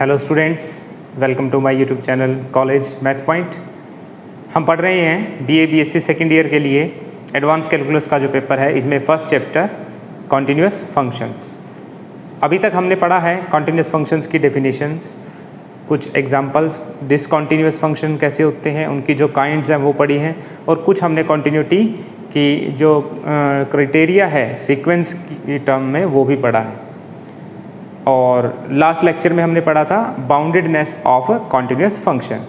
Hello students, welcome to my YouTube channel college math point. हम पढ़ रहे हैं बीए बीएससी सेकेंड ईयर के लिए एडवांस कैलकुलस का जो पेपर है, इसमें फर्स्ट चैप्टर कॉन्टिन्यूस फंक्शंस। अभी तक हमने पढ़ा है कॉन्टिन्यूस फंक्शंस की डेफिनेशंस, कुछ एग्जांपल्स, डिसकॉन्टिन्यूस फंक्शन कैसे होते हैं, उनकी जो काइंड्स हैं वो पढ़ी हैं, और कुछ हमने कॉन्टिन्यूटी की जो क्राइटेरिया है सीक्वेंस की टर्म में वो भी पढ़ा है। और लास्ट लेक्चर में हमने पढ़ा था बाउंडेडनेस ऑफ कॉन्टिन्यूस फंक्शन।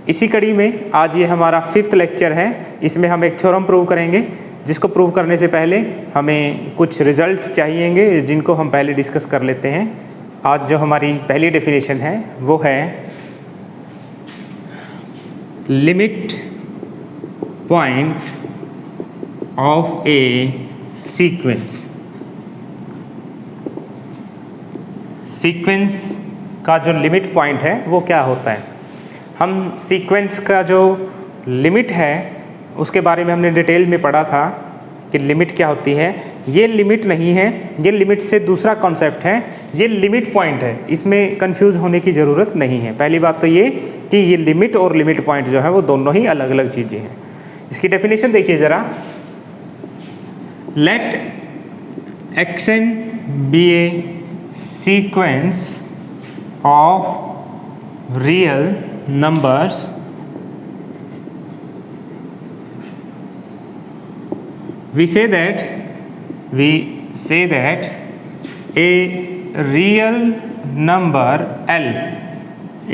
इसी कड़ी में आज ये हमारा 5th लेक्चर है। इसमें हम एक थ्योरम प्रूव करेंगे, जिसको प्रूव करने से पहले हमें कुछ रिजल्ट्स चाहिएंगे, जिनको हम पहले डिस्कस कर लेते हैं। आज जो हमारी पहली डेफिनेशन है वो है limit point of A sequence. Sequence का जो लिमिट पॉइंट है वो क्या होता है। हम सीक्वेंस का जो लिमिट है उसके बारे में हमने डिटेल में पढ़ा था कि लिमिट क्या होती है। ये लिमिट नहीं है, ये लिमिट से दूसरा कॉन्सेप्ट है, ये लिमिट पॉइंट है। इसमें कंफ्यूज होने की ज़रूरत नहीं है। पहली बात तो ये कि ये लिमिट और लिमिट पॉइंट जो है वो दोनों ही अलग अलग चीज़ें हैं। इसकी डेफिनेशन देखिए ज़रा। Let x n be a sequence of real numbers we say that a real number L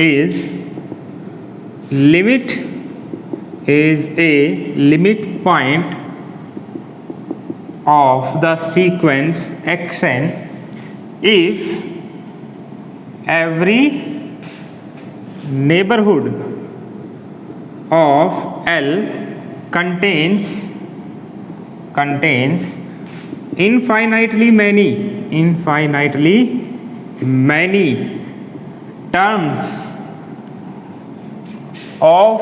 is a limit point of the sequence xn if every neighborhood of L contains infinitely many terms of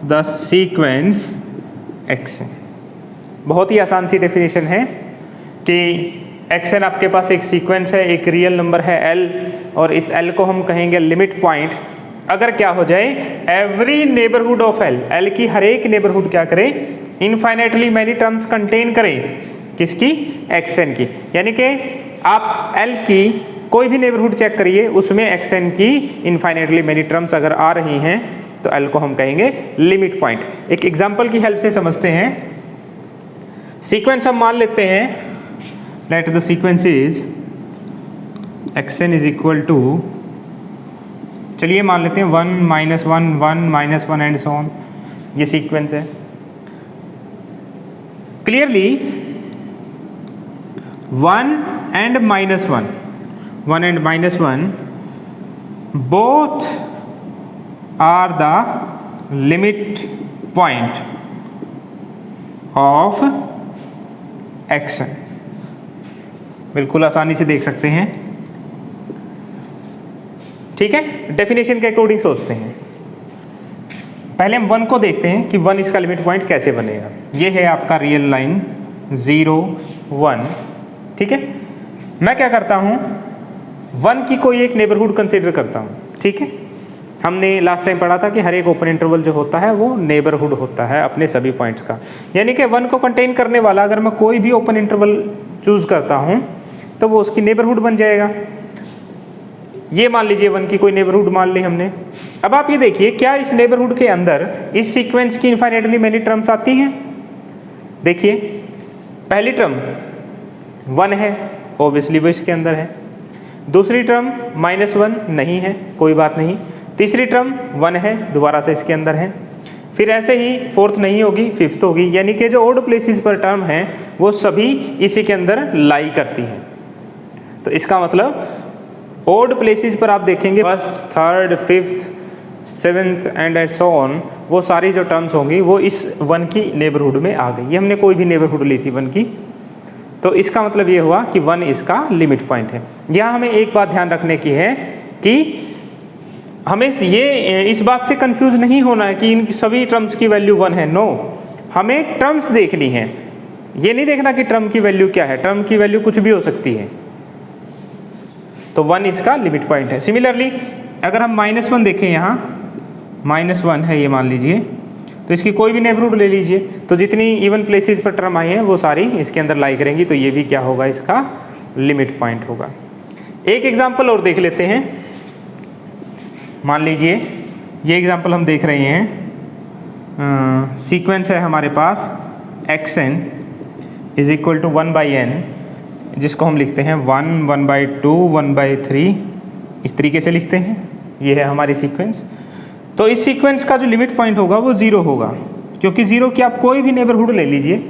the sequence xn। बहुत ही आसान सी definition है कि xn आपके पास एक sequence है, एक real number है l, और इस l को हम कहेंगे लिमिट पॉइंट। अगर क्या हो जाए, एवरी नेबरहुड ऑफ l की हर एक नेबरहुड क्या करे, इनफाइनाइटली मैनी टर्म्स कंटेन करे। किसकी? xn की। यानी कि आप l की कोई भी नेबरहुड चेक करिए, उसमें xn की इनफाइनाइटली मैनी टर्म्स अगर आ रही हैं तो l को हम कहेंगे लिमिट पॉइंट। एक एग्जाम्पल की हेल्प से समझते हैं। सीक्वेंस हम मान लेते हैं, let the sequence is xn is equal to, चलिए मान लेते हैं 1 -1 1 -1 एंड सो ऑन। ये सीक्वेंस है। Clearly 1 and -1 both are the limit point of xn। बिल्कुल आसानी से देख सकते हैं। ठीक है, डेफिनेशन के अकॉर्डिंग सोचते हैं। पहले हम 1 को देखते हैं कि 1 इसका लिमिट पॉइंट कैसे बनेगा। ये है आपका रियल लाइन 0 1। ठीक है, मैं क्या करता हूँ, 1 की कोई एक नेबरहुड कंसीडर करता हूँ। ठीक है, हमने लास्ट टाइम पढ़ा था कि हर एक ओपन इंटरवल जो होता है वो नेबरहुड होता है अपने सभी पॉइंट्स का। यानी कि 1 को कंटेन करने वाला अगर मैं कोई भी ओपन इंटरवल चूज करता हूँ तो वो उसकी नेबरहुड बन जाएगा। ये मान लीजिए 1 की कोई नेबरहुड मान ली हमने। अब आप ये देखिए, क्या इस नेबरहुड के अंदर इस सीक्वेंस की इनफाइनाइटली मेनी टर्म्स आती हैं। देखिए, पहली टर्म 1 है, ऑब्वियसली वो इसके अंदर है। दूसरी टर्म -1 नहीं है, कोई बात नहीं। तीसरी टर्म 1 है, दोबारा से इसके अंदर है। फिर ऐसे ही 4th नहीं होगी, 5th होगी। यानी कि जो ओड प्लेसेस पर टर्म हैं वो सभी इसी के अंदर लाई करती हैं। तो इसका मतलब ओड प्लेसेस पर आप देखेंगे 1st 3rd 5th 7th and so on, वो सारी जो टर्म्स होंगी वो इस 1 की नेबरहुड में आ गई। ये हमने कोई भी नेबरहुड ली थी 1 की, तो इसका मतलब ये हुआ कि 1 इसका लिमिट पॉइंट है। यहाँ हमें एक बात ध्यान रखने की है कि हमें ये इस बात से कंफ्यूज नहीं होना है कि इन सभी टर्म्स की वैल्यू 1 है। नो, हमें टर्म्स देखनी है, ये नहीं देखना कि टर्म की वैल्यू क्या है। टर्म की वैल्यू कुछ भी हो सकती है। तो 1 इसका लिमिट पॉइंट है। सिमिलरली अगर हम -1 देखें, यहाँ -1 है ये मान लीजिए, तो इसकी कोई भी नेबरहुड ले लीजिए, तो जितनी इवन प्लेसेस पर टर्म आई है वो सारी इसके अंदर लाई करेंगी, तो ये भी क्या होगा, इसका लिमिट पॉइंट होगा। एक एग्जाम्पल और देख लेते हैं। मान लीजिए ये एग्जाम्पल हम देख रहे हैं, सीक्वेंस है हमारे पास xn is equal to 1/n, जिसको हम लिखते हैं 1, 1/2, 1/3, इस तरीके से लिखते हैं। ये है हमारी सीक्वेंस। तो इस सीक्वेंस का जो लिमिट पॉइंट होगा वो 0 होगा, क्योंकि 0 की आप कोई भी नेबरहुड ले लीजिए,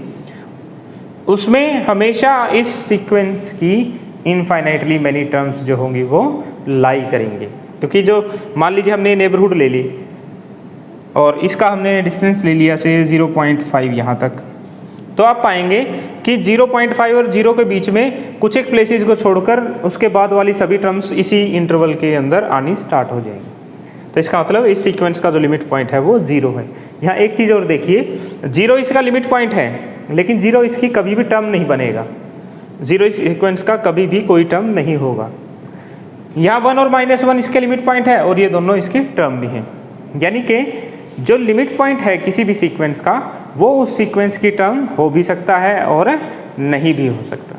उसमें हमेशा इस सीक्वेंस की इनफाइनाइटली मैनी टर्म्स जो होंगी वो लाई करेंगे। क्योंकि जो मान लीजिए हमने नेबरहुड ले ली और इसका हमने डिस्टेंस ले लिया से 0.5 यहाँ तक, तो आप पाएंगे कि 0.5 और 0 के बीच में कुछ एक प्लेसेस को छोड़कर उसके बाद वाली सभी टर्म्स इसी इंटरवल के अंदर आनी स्टार्ट हो जाएंगी। तो इसका मतलब इस सीक्वेंस का जो लिमिट पॉइंट है वो 0 है। यहाँ एक चीज़ और देखिए, 0 इसका लिमिट पॉइंट है, लेकिन 0 इसकी कभी भी टर्म नहीं बनेगा। 0 इस सीक्वेंस का कभी भी कोई टर्म नहीं होगा। यहाँ 1 और -1 इसके लिमिट पॉइंट है और ये दोनों इसके टर्म भी हैं। यानी कि जो लिमिट पॉइंट है किसी भी सीक्वेंस का, वो उस सीक्वेंस की टर्म हो भी सकता है और नहीं भी हो सकता।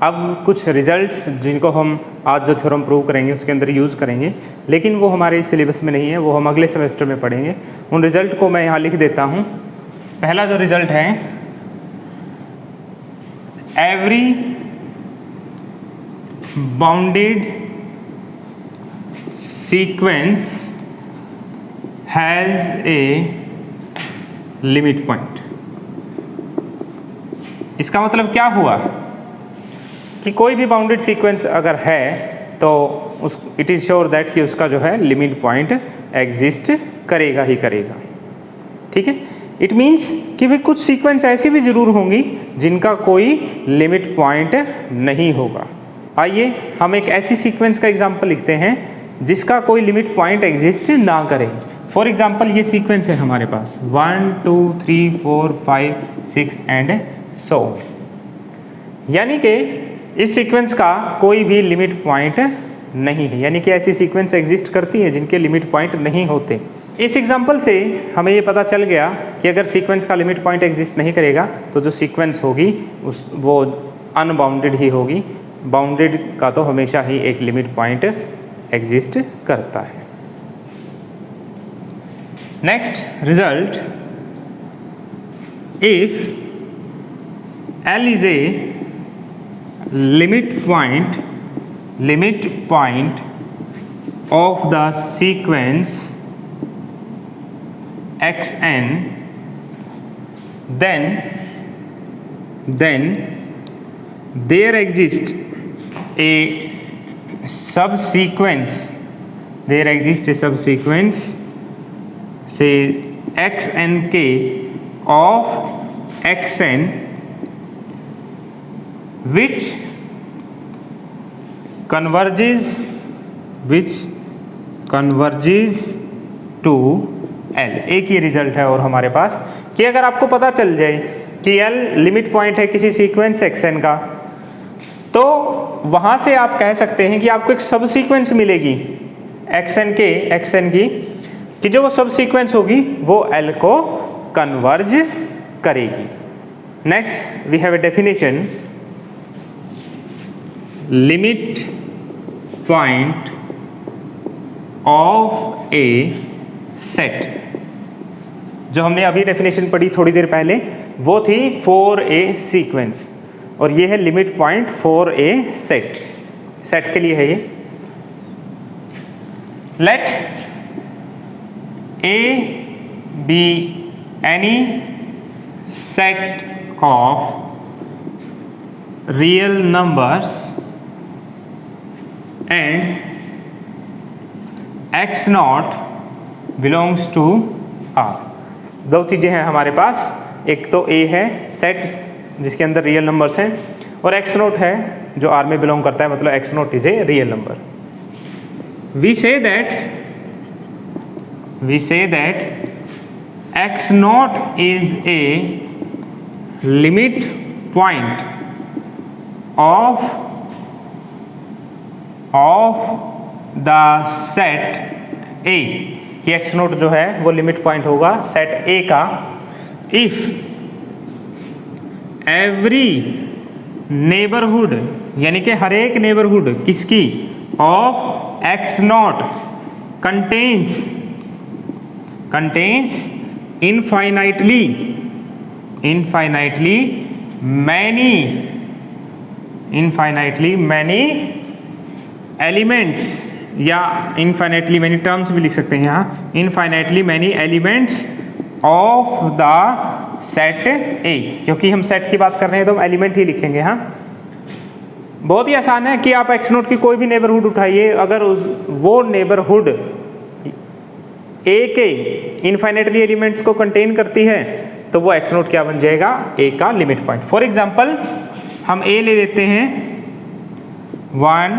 अब कुछ रिजल्ट्स जिनको हम आज जो थ्योरम प्रूव करेंगे उसके अंदर यूज़ करेंगे, लेकिन वो हमारे सिलेबस में नहीं है, वो हम अगले सेमेस्टर में पढ़ेंगे। उन रिजल्ट को मैं यहाँ लिख देता हूँ। पहला जो रिजल्ट है, every bounded sequence has a limit point. इसका मतलब क्या हुआ कि कोई भी बाउंडेड सीक्वेंस अगर है तो उस इट इज़ श्योर दैट कि उसका जो है लिमिट पॉइंट एग्जिस्ट करेगा ही करेगा। ठीक है, इट मीन्स कि भाई कुछ सीक्वेंस ऐसी भी ज़रूर होंगी जिनका कोई लिमिट पॉइंट नहीं होगा। आइए हम एक ऐसी सीक्वेंस का एग्जांपल लिखते हैं जिसका कोई लिमिट पॉइंट एग्जिस्ट ना करे। फॉर एग्जांपल ये सीक्वेंस है हमारे पास 1, 2, 3, 4, 5, 6 एंड सो। यानी कि इस सीक्वेंस का कोई भी लिमिट पॉइंट नहीं है, यानी कि ऐसी सीक्वेंस एग्जिस्ट करती है जिनके लिमिट पॉइंट नहीं होते। इस एग्जांपल से हमें ये पता चल गया कि अगर सीक्वेंस का लिमिट पॉइंट एग्जिस्ट नहीं करेगा तो जो सीक्वेंस होगी वो अनबाउंडेड ही होगी। बाउंडेड का तो हमेशा ही एक लिमिट पॉइंट एग्जिस्ट करता है। Next result, if L is a limit point of the sequence xn, then there exists a subsequence, say xnk of xn which converges to L। एक ही रिजल्ट है और हमारे पास कि अगर आपको पता चल जाए कि L लिमिट पॉइंट है किसी सीक्वेंस xn का, तो वहाँ से आप कह सकते हैं कि आपको एक सब सीक्वेंस मिलेगी xn की, कि जो वो सब सीक्वेंस होगी वो L को कन्वर्ज करेगी। Next we have a definition, limit point of a set. जो हमने अभी डेफिनेशन पढ़ी थोड़ी देर पहले वो थी फॉर ए सीक्वेंस, और ये है limit point for a set. Set के लिए है ये। Let A be any set of real numbers and x naught belongs to R। दो चीज़ें हैं हमारे पास, एक तो A है सेट जिसके अंदर रियल नंबर्स हैं, और x नोट है जो R में बिलोंग करता है, मतलब x naught is a real number. We say that x naught is a limit point of of the set A, कि एक्स नोट जो है वो लिमिट पॉइंट होगा सेट ए का, इफ एवरी नेबरहुड, यानी कि हर एक नेबरहुड किसकी, of x not contains infinitely many elements, या इनफाइनाइटली मैनी टर्म्स भी लिख सकते हैं यहाँ, infinitely many elements of the set ए, क्योंकि हम सेट की बात कर रहे हैं तो हम एलिमेंट ही लिखेंगे। हाँ, बहुत ही आसान है कि आप एक्स नोट की कोई भी नेबरहुड उठाइए, अगर वो नेबरहुड ए के इनफाइनाइटली एलिमेंट्स को कंटेन करती है तो वो एक्स नोट क्या बन जाएगा, ए का लिमिट पॉइंट। फॉर एग्जाम्पल हम ए ले लेते हैं 1,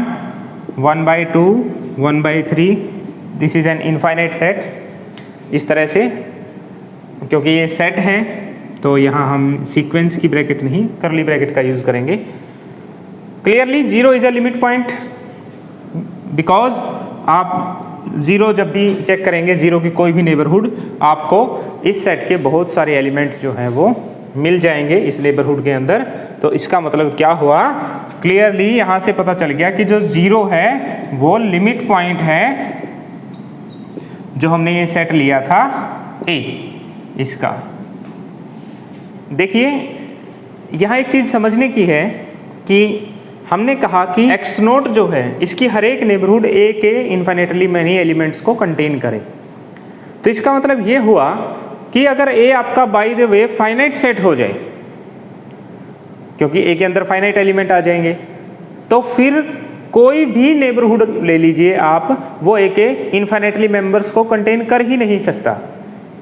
1/2, 1/3, this is an infinite set. इस तरह से, क्योंकि ये सेट है तो यहाँ हम सीक्वेंस की ब्रैकेट नहीं करली ब्रैकेट का यूज़ करेंगे। Clearly 0 is a limit point, because आप 0 जब भी चेक करेंगे, 0 की कोई भी नेबरहुड, आपको इस सेट के बहुत सारे एलिमेंट्स जो हैं वो मिल जाएंगे इस नेबरहुड के अंदर। तो इसका मतलब क्या हुआ, क्लियरली यहाँ से पता चल गया कि जो 0 है वो लिमिट पॉइंट है जो हमने ये सेट लिया था ए, इसका। देखिए यहाँ एक चीज़ समझने की है कि हमने कहा कि एक्स नोट जो है इसकी हर एक नेबरहुड ए के इनफाइनाइटली मैनी एलिमेंट्स को कंटेन करे। तो इसका मतलब ये हुआ कि अगर ए आपका by the way finite set हो जाए, क्योंकि ए के अंदर फाइनाइट एलिमेंट आ जाएंगे, तो फिर कोई भी नेबरहुड ले लीजिए आप, वो ए के इनफाइनाइटली मेंबर्स को कंटेन कर ही नहीं सकता,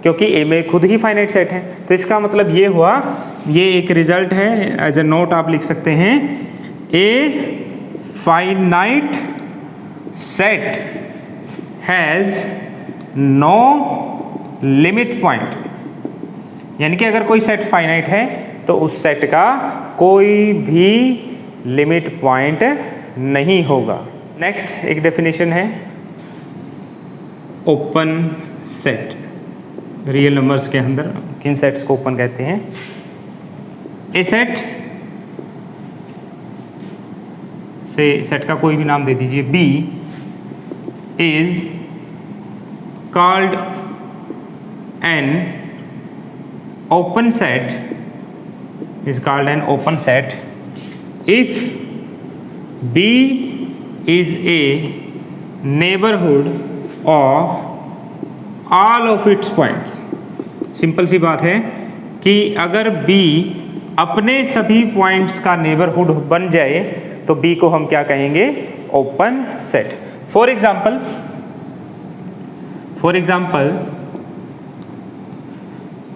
क्योंकि ए में खुद ही फाइनाइट सेट है। तो इसका मतलब ये हुआ, ये एक रिजल्ट है, एज ए नोट आप लिख सकते हैं, a finite set has no limit point, यानी कि अगर कोई सेट फाइनाइट है तो उस सेट का कोई भी लिमिट पॉइंट नहीं होगा। नेक्स्ट एक डेफिनेशन है ओपन सेट। रियल नंबर्स के अंदर किन सेट्स को ओपन कहते हैं? ए सेट से सेट का कोई भी नाम दे दीजिए, B is called an open set, is called an open set if B is a neighborhood of all of its points। Simple सी बात है कि अगर B अपने सभी पॉइंट्स का नेबरहुड बन जाए तो B को हम क्या कहेंगे? Open set. For example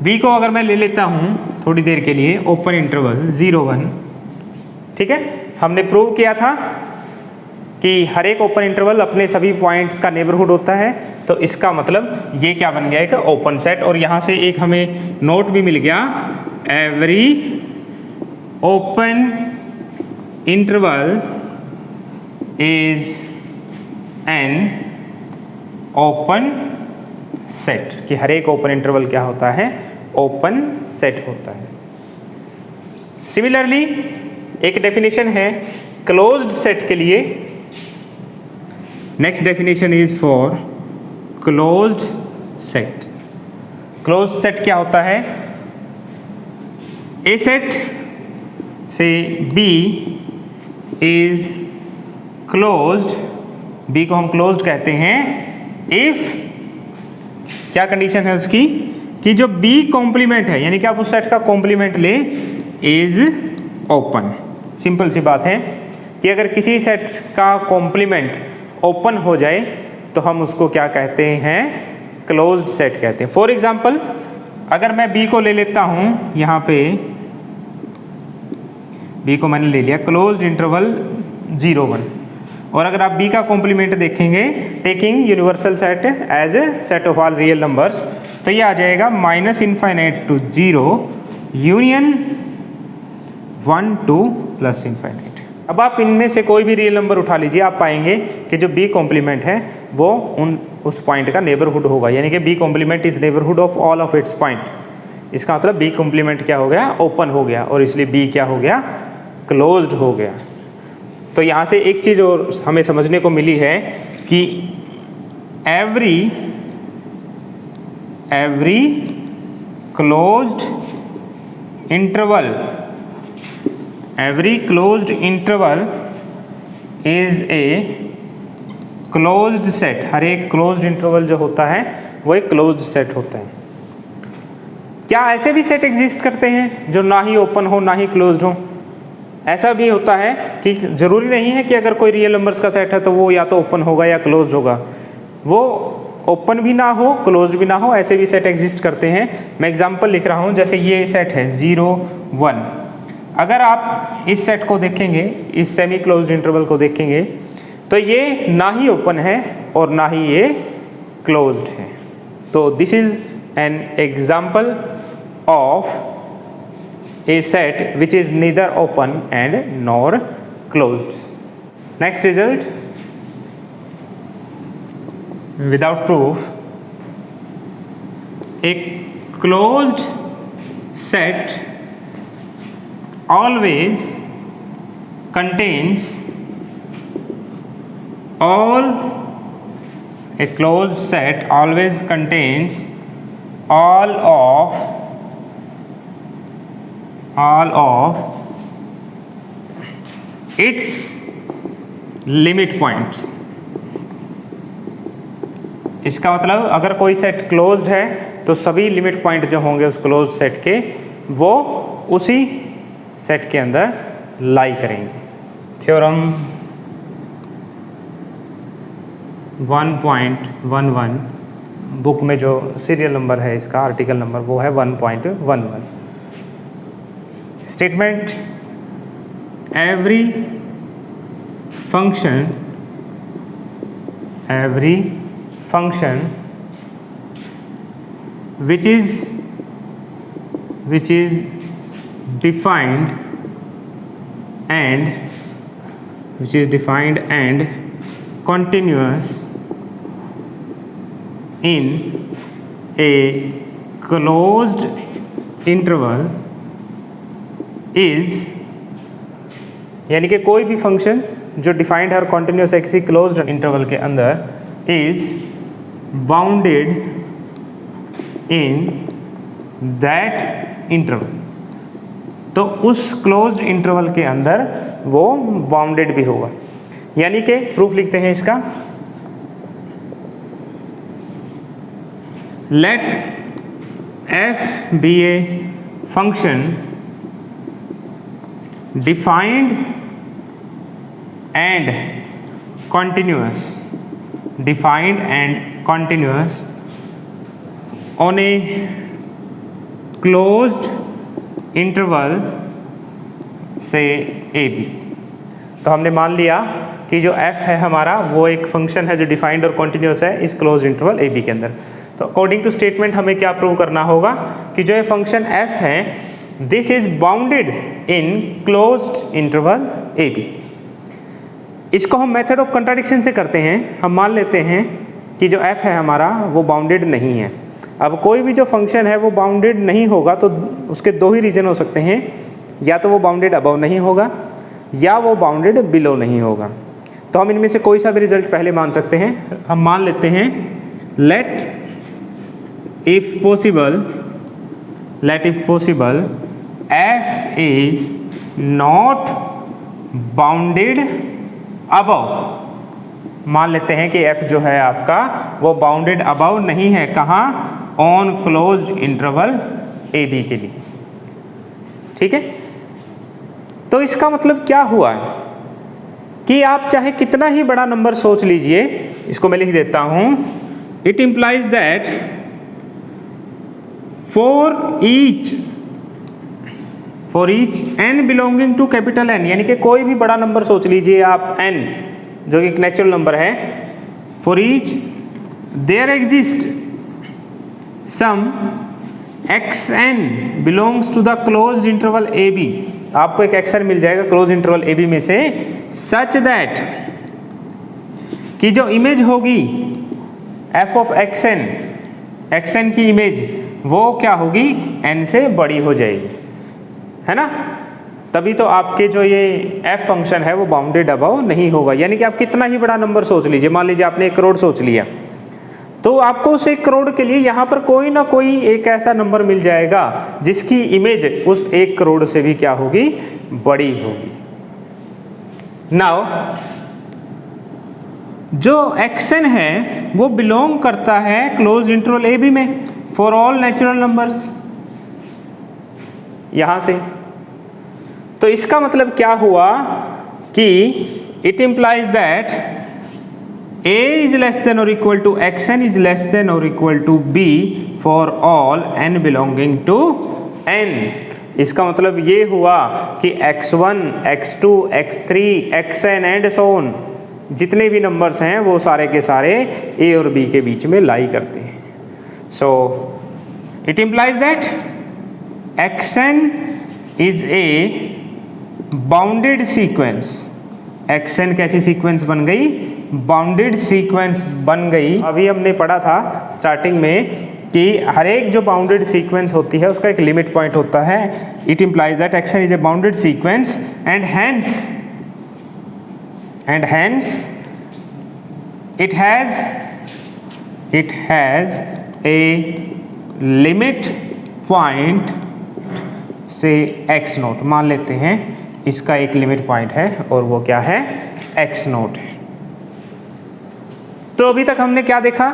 B को अगर मैं ले लेता हूँ थोड़ी देर के लिए ओपन इंटरवल 0, 1, ठीक है। हमने प्रूव किया था कि हर एक ओपन इंटरवल अपने सभी पॉइंट्स का नेबरहुड होता है, तो इसका मतलब ये क्या बन गया है कि ओपन सेट। और यहाँ से एक हमें नोट भी मिल गया, every open interval is an open set, कि हर एक ओपन इंटरवल क्या होता है? ओपन सेट होता है। सिमिलरली एक डेफिनेशन है क्लोज्ड सेट के लिए। Next definition is for closed set. Closed set क्या होता है? ए सेट से बी इज क्लोज्ड, बी को हम क्लोज्ड कहते हैं इफ, क्या कंडीशन है उसकी? कि जो B कॉम्प्लीमेंट है, यानी कि आप उस सेट का कॉम्प्लीमेंट ले, इज ओपन। सिंपल सी बात है कि अगर किसी सेट का कॉम्प्लीमेंट ओपन हो जाए तो हम उसको क्या कहते हैं? क्लोज्ड सेट कहते हैं। फॉर एग्जाम्पल अगर मैं B को ले लेता हूँ, यहाँ पे B को मैंने ले लिया क्लोज्ड इंटरवल 0, 1, और अगर आप B का कॉम्प्लीमेंट देखेंगे taking universal set as a set of all real numbers, तो ये आ जाएगा -∞ to 0 यूनियन 1 to +∞। अब आप इनमें से कोई भी रियल नंबर उठा लीजिए, आप पाएंगे कि जो बी कॉम्प्लीमेंट है वो उस पॉइंट का नेबरहुड होगा, यानी कि B complement is neighbourhood of all of its point. इसका मतलब बी कॉम्प्लीमेंट क्या हो गया, ओपन हो गया, और इसलिए बी क्या हो गया, क्लोज्ड हो गया। तो यहाँ से एक चीज़ और हमें समझने को मिली है कि every closed interval is a closed set. हर एक क्लोज्ड इंटरवल जो होता है वो एक क्लोज्ड सेट होता है। क्या ऐसे भी सेट एग्जिस्ट करते हैं जो ना ही ओपन हो ना ही क्लोज्ड हो? ऐसा भी होता है कि ज़रूरी नहीं है कि अगर कोई रियल नंबर्स का सेट है तो वो या तो ओपन होगा या क्लोज्ड होगा, वो ओपन भी ना हो क्लोज्ड भी ना हो, ऐसे भी सेट एग्जिस्ट करते हैं। मैं एग्जांपल लिख रहा हूँ, जैसे ये सेट है 0 1। अगर आप इस सेट को देखेंगे, इस सेमी क्लोज्ड इंटरवल को देखेंगे, तो ये ना ही ओपन है और ना ही ये क्लोज्ड है। तो this is an example of a set which is neither open and nor closed. Next result, without proof, a closed set always contains all of its limit points। इसका मतलब अगर कोई सेट क्लोज्ड है तो सभी limit point जो होंगे उस क्लोज्ड सेट के, वो उसी सेट के अंदर लाई करेंगे। थ्योरम 1.11 बुक में जो सीरियल नंबर है इसका, आर्टिकल नंबर, वो है 1.11। Statement, every function which is defined and continuous in a closed interval is, यानी कि कोई भी फंक्शन जो डिफाइंड है और कॉन्टिन्यूस है किसी क्लोज्ड इंटरवल के अंदर, is bounded in that interval। तो उस क्लोज्ड इंटरवल के अंदर वो बाउंडेड भी होगा। यानी कि प्रूफ लिखते हैं इसका, let f be a function defined and continuous on a closed interval से AB। तो हमने मान लिया कि जो f है हमारा वो एक फंक्शन है जो डिफाइंड और कॉन्टिन्यूस है इस क्लोज्ड इंटरवल AB के अंदर। तो अकॉर्डिंग टू स्टेटमेंट हमें क्या प्रूव करना होगा कि जो ये फंक्शन f है, this is bounded in closed interval AB। इसको हम मेथड ऑफ कंट्राडिक्शन से करते हैं। हम मान लेते हैं कि जो f है हमारा वो बाउंडेड नहीं है। अब कोई भी जो फंक्शन है वो बाउंडेड नहीं होगा तो उसके दो ही रीज़न हो सकते हैं, या तो वो बाउंडेड अबव नहीं होगा या वो बाउंडेड बिलो नहीं होगा। तो हम इनमें से कोई सा भी रिजल्ट पहले मान सकते हैं। हम मान लेते हैं let if possible f is not bounded above. मान लेते हैं कि f जो है आपका वो बाउंडेड अबव नहीं है, कहाँ, ऑन क्लोज्ड इंटरवल AB के लिए। ठीक है, तो इसका मतलब क्या हुआ कि आप चाहे कितना ही बड़ा नंबर सोच लीजिए, इसको मैं लिख देता हूं, it implies that for each n belonging to capital N, यानी कि कोई भी बड़ा नंबर सोच लीजिए आप n, जो कि एक नेचुरल नंबर है, for each there exist some xn belongs to the closed interval AB। आपको एक एक्शन मिल जाएगा क्लोज इंटरवल ए बी में से सच दैट कि जो इमेज होगी एफ ऑफ एक्सन, एक्सन की इमेज वो क्या होगी एन से बड़ी हो जाएगी, है ना। तभी तो आपके जो ये एफ फंक्शन है वो बाउंडेड अबव नहीं होगा। यानी कि आप कितना ही बड़ा नंबर सोच लीजिए, मान लीजिए आपने 1 करोड़ सोच लिया, तो आपको उस 1 करोड़ के लिए यहाँ पर कोई ना कोई एक ऐसा नंबर मिल जाएगा जिसकी इमेज उस 1 करोड़ से भी क्या होगी, बड़ी होगी। नाउ जो एक्शन है वो बिलोंग करता है क्लोज इंटरवल ए बी में फॉर ऑल नेचुरल नंबर्स, यहां से। तो इसका मतलब क्या हुआ कि it implies that a is less than or equal to xn is less than or equal to b for all n belonging to n। इसका मतलब ये हुआ कि x1, x2, x3, xn and so on जितने भी numbers हैं वो सारे के सारे a और b के बीच में लाई करते हैं। सो it implies that xn is a bounded sequence. xn कैसी सीक्वेंस बन गई, बाउंडेड सीक्वेंस बन गई। अभी हमने पढ़ा था स्टार्टिंग में कि हर एक जो बाउंडेड सीक्वेंस होती है उसका एक लिमिट पॉइंट होता है। It implies that x n is a bounded sequence and hence it has a limit point से x नोट मान लेते हैं, इसका एक लिमिट पॉइंट है और वो क्या है, x नोट है। तो अभी तक हमने क्या देखा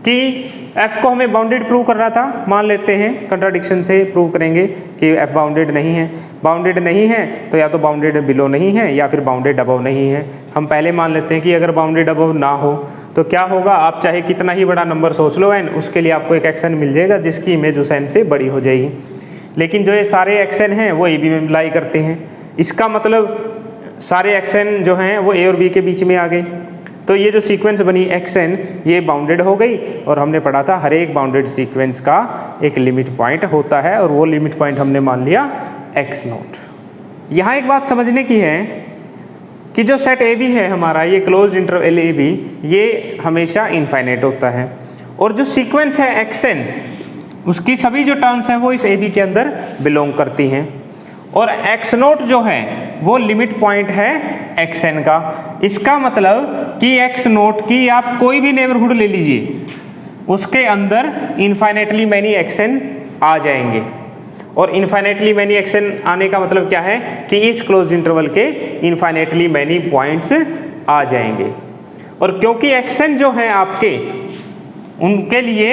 कि f को हमें बाउंडेड प्रूव कर रहा था, मान लेते हैं कंट्राडिक्शन से प्रूव करेंगे कि f बाउंडेड नहीं है। बाउंडेड नहीं है तो या तो बाउंडेड बिलो नहीं है या फिर बाउंडेड अबव नहीं है। हम पहले मान लेते हैं कि अगर बाउंडेड अबव ना हो तो क्या होगा, आप चाहे कितना ही बड़ा नंबर सोच लो n, उसके लिए आपको एक एक्शन मिल जाएगा जिसकी इमेज उस n से बड़ी हो जाएगी। लेकिन जो ये सारे एक्शन हैं वो ए बी में लाई करते हैं, इसका मतलब सारे एक्शन जो हैं वो ए और बी के बीच में आ गए। तो ये जो सीक्वेंस बनी एक्सन ये बाउंडेड हो गई, और हमने पढ़ा था हर एक बाउंडेड सीक्वेंस का एक लिमिट पॉइंट होता है और वो लिमिट पॉइंट हमने मान लिया एक्स नोट। यहाँ एक बात समझने की है कि जो सेट ए बी है हमारा, ये क्लोज इंटरवल ए बी, ये हमेशा इनफाइनाइट होता है, और जो सीक्वेंस है एक्सन उसकी सभी जो टर्म्स हैं वो इस ए बी के अंदर बिलोंग करती हैं, और एक्स नोट जो है वो लिमिट पॉइंट है एक्सन का। इसका मतलब कि एक्स नोट की आप कोई भी नेबरहुड ले लीजिए, उसके अंदर इनफाइनेटली मैनी एक्सन आ जाएंगे, और इनफाइनेटली मैनी एक्सन आने का मतलब क्या है कि इस क्लोज इंटरवल के इनफाइनेटली मैनी पॉइंट्स आ जाएंगे। और क्योंकि एक्सन जो है आपके, उनके लिए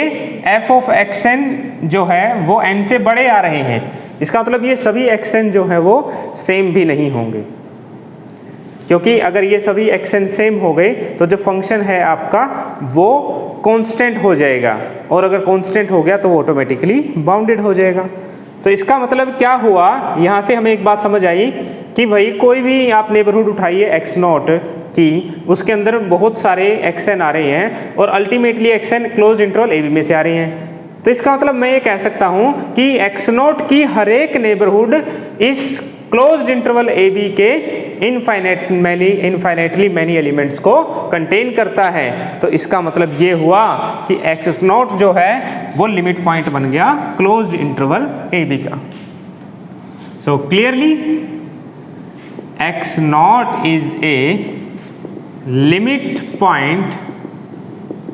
एफ ऑफ एक्सन जो है वो एन से बड़े आ रहे हैं, इसका मतलब ये सभी एक्सन जो है वो सेम भी नहीं होंगे, क्योंकि अगर ये सभी एक्सन सेम हो गए तो जो फंक्शन है आपका वो कांस्टेंट हो जाएगा, और अगर कांस्टेंट हो गया तो वो ऑटोमेटिकली बाउंडेड हो जाएगा। तो इसका मतलब क्या हुआ, यहाँ से हमें एक बात समझ आई कि भाई कोई भी आप नेबरहुड उठाइए एक्स नॉट की, उसके अंदर बहुत सारे एक्सन आ रहे हैं और ultimately x n close interval A B में से आ रहे हैं। तो इसका मतलब मैं ये कह सकता हूँ कि एक्स नोट की हर एक नेबरहुड इस क्लोज्ड इंटरवल ए बी के इनफाइनेटली मैनी एलिमेंट्स को कंटेन करता है। तो इसका मतलब ये हुआ कि एक्स नोट जो है वो लिमिट पॉइंट बन गया क्लोज्ड इंटरवल ए बी का। So clearly x naught is a limit point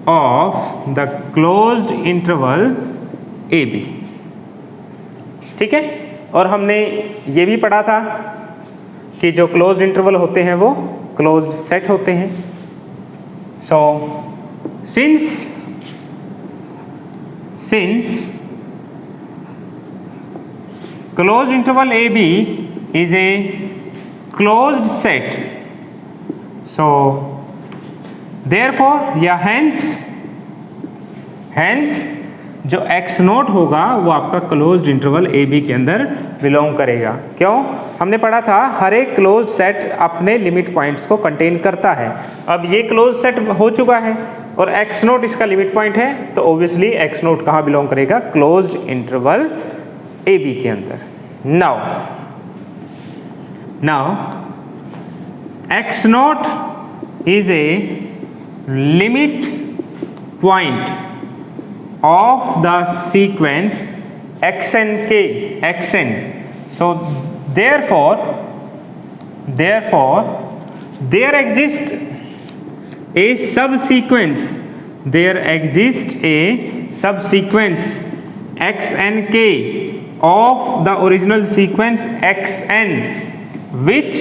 of the closed interval A B. ठीक है, और हमने ये भी पढ़ा था कि जो क्लोज्ड इंटरवल होते हैं वो क्लोज्ड सेट होते हैं। So since closed interval A B is a closed set, so therefore या hence जो एक्स नोट होगा वो आपका क्लोज्ड इंटरवल ए बी के अंदर बिलोंग करेगा। क्यों? हमने पढ़ा था हर एक क्लोज सेट अपने लिमिट पॉइंट्स को कंटेन करता है। अब ये क्लोज सेट हो चुका है और एक्स नोट इसका लिमिट पॉइंट है, तो ऑब्वियसली एक्स नोट कहाँ बिलोंग करेगा, क्लोज्ड इंटरवल ए बी के अंदर। Now now x not is a limit point of the sequence xn के xn. So therefore there exists a subsequence xnk of the original sequence xn which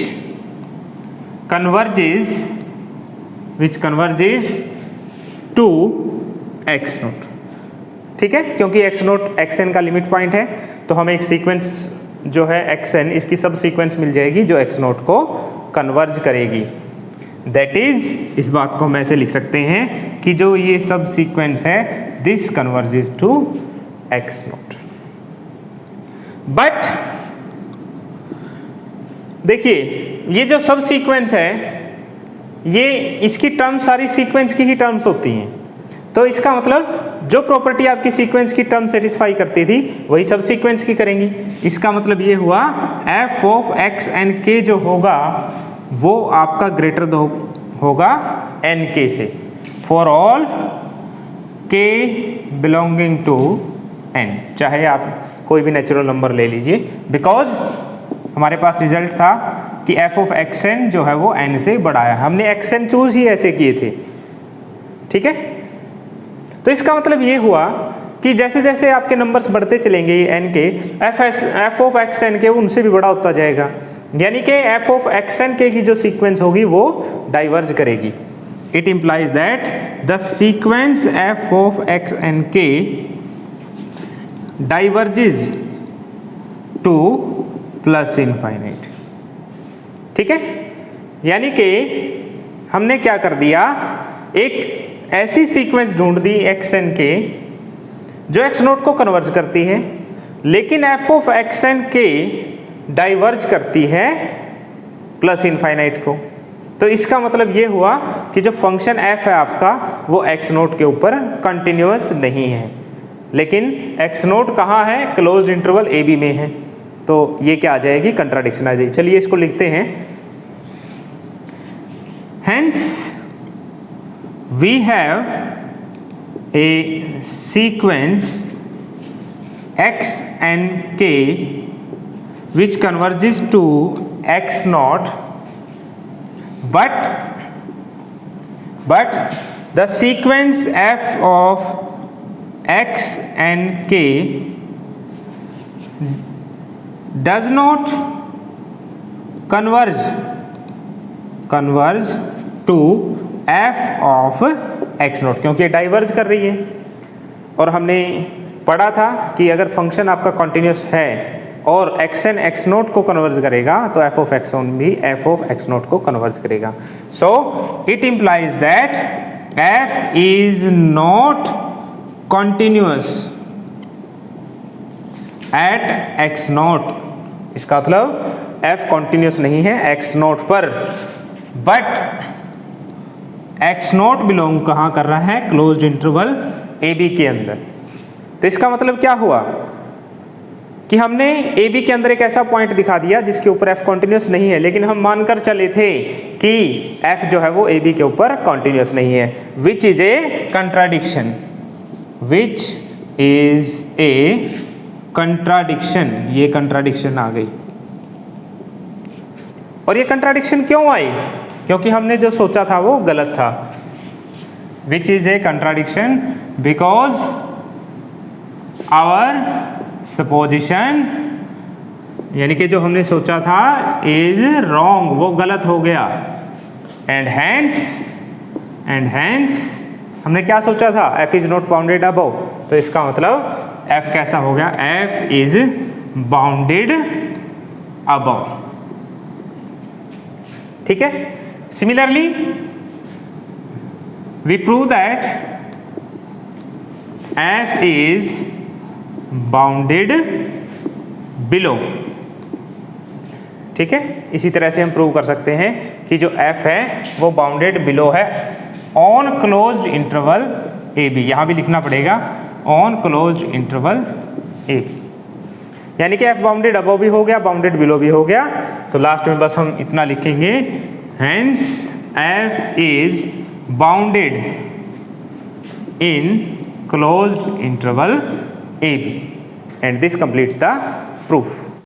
converges to x note. ठीक है, क्योंकि x note xn का limit point है तो हमें एक sequence जो है xn इसकी सब सीक्वेंस मिल जाएगी जो x नोट को कन्वर्ज करेगी. दैट इज, इस बात को हम ऐसे लिख सकते हैं कि जो ये सब सीक्वेंस है this converges to x naught. But देखिए ये जो सब सीक्वेंस है ये इसकी टर्म्स सारी सीक्वेंस की ही टर्म्स होती हैं. तो इसका मतलब जो प्रॉपर्टी आपकी सीक्वेंस की टर्म सेटिस्फाई करती थी वही सब सीक्वेंस की करेंगी. इसका मतलब ये हुआ f of x n k जो होगा वो आपका ग्रेटर होगा n k से for all k belonging to n. चाहे आप कोई भी नेचुरल नंबर ले लीजिए, बिकॉज हमारे पास रिजल्ट था कि f ऑफ x n जो है वो n से बड़ा है. हमने x n चूज ही ऐसे किए थे. ठीक है, तो इसका मतलब ये हुआ कि जैसे जैसे आपके नंबर्स बढ़ते चलेंगे n के f ऑफ x n के उनसे भी बड़ा होता जाएगा. यानी कि f ऑफ x n के की जो सीक्वेंस होगी वो डाइवर्ज करेगी. It implies that the sequence f of x n के डाइवर्जेज टू प्लस इनफाइनाइट. ठीक है, यानी कि हमने क्या कर दिया, एक ऐसी सीक्वेंस ढूंढ दी xn के जो x नोट को कन्वर्ज करती है, लेकिन f ऑफ xn के डाइवर्ज करती है प्लस इनफाइनाइट को. तो इसका मतलब ये हुआ कि जो फंक्शन f है आपका वो x नोट के ऊपर कंटिन्यूअस नहीं है, लेकिन x नोट कहाँ है, क्लोज्ड इंटरवल a b में है. तो ये क्या आ जाएगी, कंट्राडिक्शन आ जाएगी. चलिए इसको लिखते हैं. Hence we have a sequence x n k which converges to x naught, but the sequence f of x n k does not converge to f of x note, क्योंकि ये डाइवर्ज कर रही है. और हमने पढ़ा था कि अगर फंक्शन आपका कॉन्टिन्यूस है और xn x नोट को कन्वर्ज करेगा तो f ऑफ x भी f ऑफ x नोट को कन्वर्ज करेगा. So it implies that f is not continuous at x naught. इसका मतलब f कॉन्टिन्यूअस नहीं है x नोट पर, बट x नोट बिलोंग कहाँ कर रहा है, क्लोज्ड इंटरवल ए बी के अंदर. तो इसका मतलब क्या हुआ कि हमने ए बी के अंदर एक ऐसा पॉइंट दिखा दिया जिसके ऊपर f कॉन्टिन्यूस नहीं है, लेकिन हम मानकर चले थे कि f जो है वो ए बी के ऊपर कॉन्टिन्यूस नहीं है, विच इज ए कंट्राडिक्शन. ये कंट्राडिक्शन आ गई. और ये कंट्राडिक्शन क्यों आई, क्योंकि हमने जो सोचा था वो गलत था. Which is a contradiction because our supposition, यानी कि जो हमने सोचा था इज रॉन्ग, वो गलत हो गया. एंड हैंस हमने क्या सोचा था, f is not bounded above. तो इसका मतलब f कैसा हो गया, f इज बाउंडेड अबव. ठीक है. Similarly, we prove that f is bounded below. ठीक है, इसी तरह से हम प्रूव कर सकते हैं कि जो f है वो बाउंडेड बिलो है on closed interval A B. यहां भी लिखना पड़ेगा on closed interval A B. यानी कि एफ बाउंडेड अबव भी हो गया, बाउंडेड बिलो भी हो गया। तो लास्ट में बस हम इतना लिखेंगे, hence F is bounded in closed interval A B, and this completes the proof.